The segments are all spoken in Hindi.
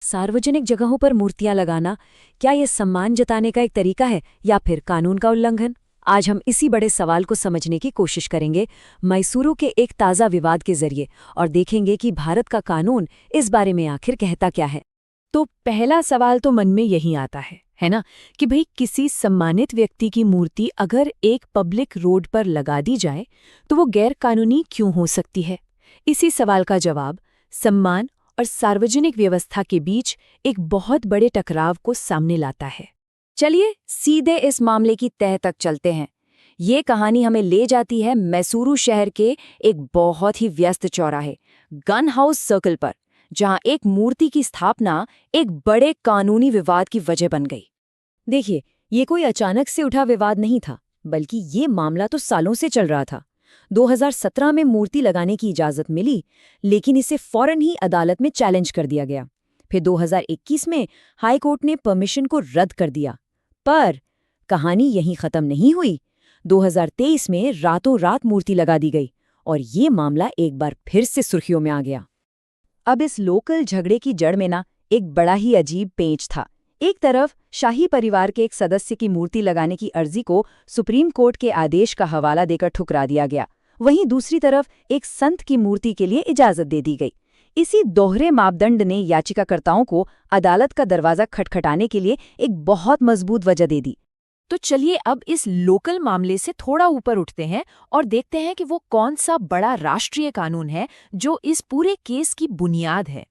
सार्वजनिक जगहों पर मूर्तियां लगाना, क्या ये सम्मान जताने का एक तरीका है या फिर कानून का उल्लंघन? आज हम इसी बड़े सवाल को समझने की कोशिश करेंगे मैसूरू के एक ताज़ा विवाद के जरिए और देखेंगे कि भारत का कानून इस बारे में आखिर कहता क्या है। तो पहला सवाल तो मन में यही आता है ना, कि भाई किसी सम्मानित व्यक्ति की मूर्ति अगर एक पब्लिक रोड पर लगा दी जाए तो वो गैर कानूनी क्यों हो सकती है? इसी सवाल का जवाब सम्मान और सार्वजनिक व्यवस्था के बीच एक बहुत बड़े टकराव को सामने लाता है। चलिए सीधे इस मामले की तह तक चलते हैं। ये कहानी हमें ले जाती है मैसूरू शहर के एक बहुत ही व्यस्त चौराहे गन हाउस सर्कल पर, जहां एक मूर्ति की स्थापना एक बड़े कानूनी विवाद की वजह बन गई। देखिए, ये कोई अचानक से उठा विवाद नहीं था, बल्कि ये मामला तो सालों से चल रहा था। 2017 में मूर्ति लगाने की इजाजत मिली, लेकिन इसे फौरन ही अदालत में चैलेंज कर दिया गया। फिर 2021 में हाई कोर्ट ने परमिशन को रद्द कर दिया। पर कहानी यहीं खत्म नहीं हुई। 2023 में रातों रात मूर्ति लगा दी गई और ये मामला एक बार फिर से सुर्खियों में आ गया। अब इस लोकल झगड़े की जड़ में ना एक बड़ा ही अजीब पेंच था। एक तरफ शाही परिवार के एक सदस्य की मूर्ति लगाने की अर्जी को सुप्रीम कोर्ट के आदेश का हवाला देकर ठुकरा दिया गया, वहीं दूसरी तरफ एक संत की मूर्ति के लिए इजाजत दे दी गई। इसी दोहरे मापदंड ने याचिकाकर्ताओं को अदालत का दरवाजा खटखटाने के लिए एक बहुत मजबूत वजह दे दी। तो चलिए अब इस लोकल मामले से थोड़ा ऊपर उठते हैं और देखते हैं कि वो कौन सा बड़ा राष्ट्रीय कानून है जो इस पूरे केस की बुनियाद है।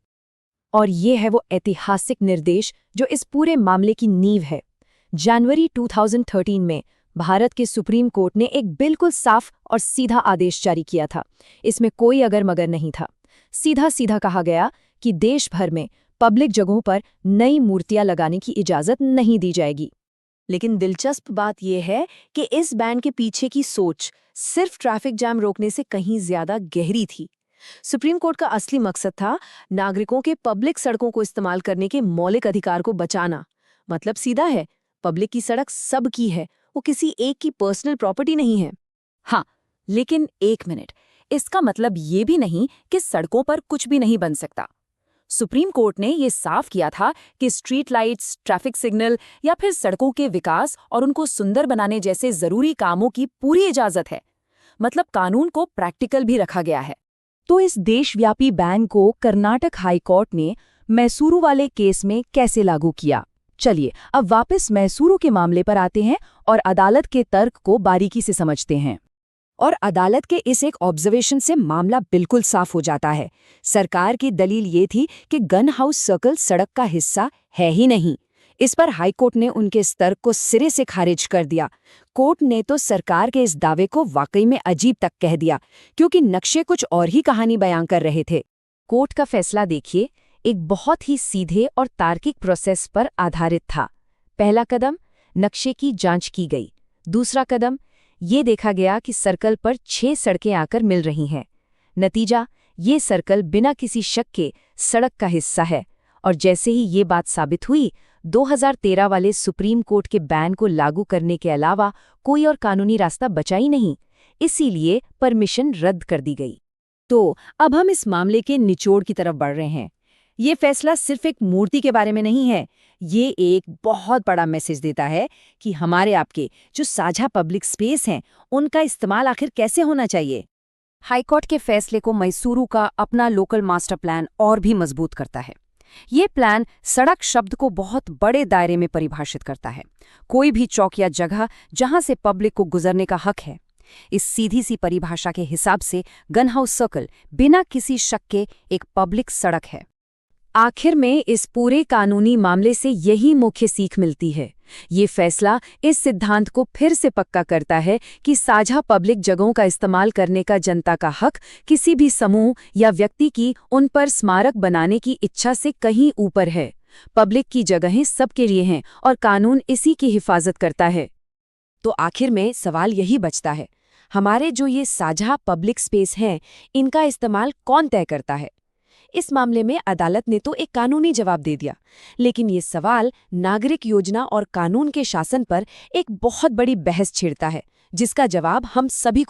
और ये है वो ऐतिहासिक निर्देश जो इस पूरे मामले की नींव है। जनवरी 2013 में भारत के सुप्रीम कोर्ट ने एक बिल्कुल साफ और सीधा आदेश जारी किया था। इसमें कोई अगर मगर नहीं था। सीधा सीधा कहा गया कि देश भर में पब्लिक जगहों पर नई मूर्तियां लगाने की इजाजत नहीं दी जाएगी। लेकिन दिलचस्प बात यह है कि इस बैन के पीछे की सोच सिर्फ ट्रैफिक जाम रोकने से कहीं ज्यादा गहरी थी। सुप्रीम कोर्ट का असली मकसद था नागरिकों के पब्लिक सड़कों को इस्तेमाल करने के मौलिक अधिकार को बचाना। मतलब सीधा है, पब्लिक की सड़क सबकी है, वो किसी एक की पर्सनल प्रॉपर्टी नहीं है। हाँ, लेकिन एक मिनट, इसका मतलब ये भी नहीं कि सड़कों पर कुछ भी नहीं बन सकता। सुप्रीम कोर्ट ने ये साफ किया था कि स्ट्रीट लाइट्स, ट्रैफिक सिग्नल या फिर सड़कों के विकास और उनको सुंदर बनाने जैसे जरूरी कामों की पूरी इजाजत है। मतलब कानून को प्रैक्टिकल भी रखा गया है। तो इस देशव्यापी बैन को कर्नाटक हाई कोर्ट ने मैसूरू वाले केस में कैसे लागू किया? चलिए अब वापस मैसूरू के मामले पर आते हैं और अदालत के तर्क को बारीकी से समझते हैं। और अदालत के इस एक ऑब्जर्वेशन से मामला बिल्कुल साफ हो जाता है। सरकार की दलील ये थी कि गन हाउस सर्कल सड़क का हिस्सा है ही नहीं। इस पर हाई कोर्ट ने उनके इस तर्क को सिरे से खारिज कर दिया। कोर्ट ने तो सरकार के इस दावे को वाकई में अजीब तक कह दिया, क्योंकि नक्शे कुछ और ही कहानी बयां कर रहे थे। कोर्ट का फैसला देखिए, एक बहुत ही सीधे और तार्किक प्रोसेस पर आधारित था। पहला कदम, नक्शे की जांच की गई। दूसरा कदम, ये देखा गया कि सर्कल पर 6 सड़कें आकर मिल रही हैं। नतीजा, ये सर्कल बिना किसी शक के सड़क का हिस्सा है। और जैसे ही ये बात साबित हुई, 2013 वाले सुप्रीम कोर्ट के बैन को लागू करने के अलावा कोई और कानूनी रास्ता बचा ही नहीं। इसीलिए परमिशन रद्द कर दी गई। तो अब हम इस मामले के निचोड़ की तरफ बढ़ रहे हैं। ये फैसला सिर्फ एक मूर्ति के बारे में नहीं है, ये एक बहुत बड़ा मैसेज देता है कि हमारे आपके जो साझा पब्लिक स्पेस हैं, उनका इस्तेमाल आखिर कैसे होना चाहिए। हाईकोर्ट के फैसले को मैसूरू का अपना लोकल मास्टर प्लान और भी मजबूत करता है। ये प्लान सड़क शब्द को बहुत बड़े दायरे में परिभाषित करता है। कोई भी चौक या जगह जहां से पब्लिक को गुजरने का हक है। इस सीधी सी परिभाषा के हिसाब से गन हाउस सर्कल बिना किसी शक के एक पब्लिक सड़क है। आखिर में इस पूरे कानूनी मामले से यही मुख्य सीख मिलती है। ये फैसला इस सिद्धांत को फिर से पक्का करता है कि साझा पब्लिक जगहों का इस्तेमाल करने का जनता का हक किसी भी समूह या व्यक्ति की उन पर स्मारक बनाने की इच्छा से कहीं ऊपर है। पब्लिक की जगहें सबके लिए हैं और कानून इसी की हिफाजत करता है। तो आखिर में सवाल यही बचता है, हमारे जो ये साझा पब्लिक स्पेस हैं, इनका इस्तेमाल कौन तय करता है? इस मामले में अदालत ने तो एक कानूनी जवाब दे दिया, लेकिन ये सवाल नागरिक योजना और कानून के शासन पर एक बहुत बड़ी बहस छेड़ता है, जिसका जवाब हम सभी को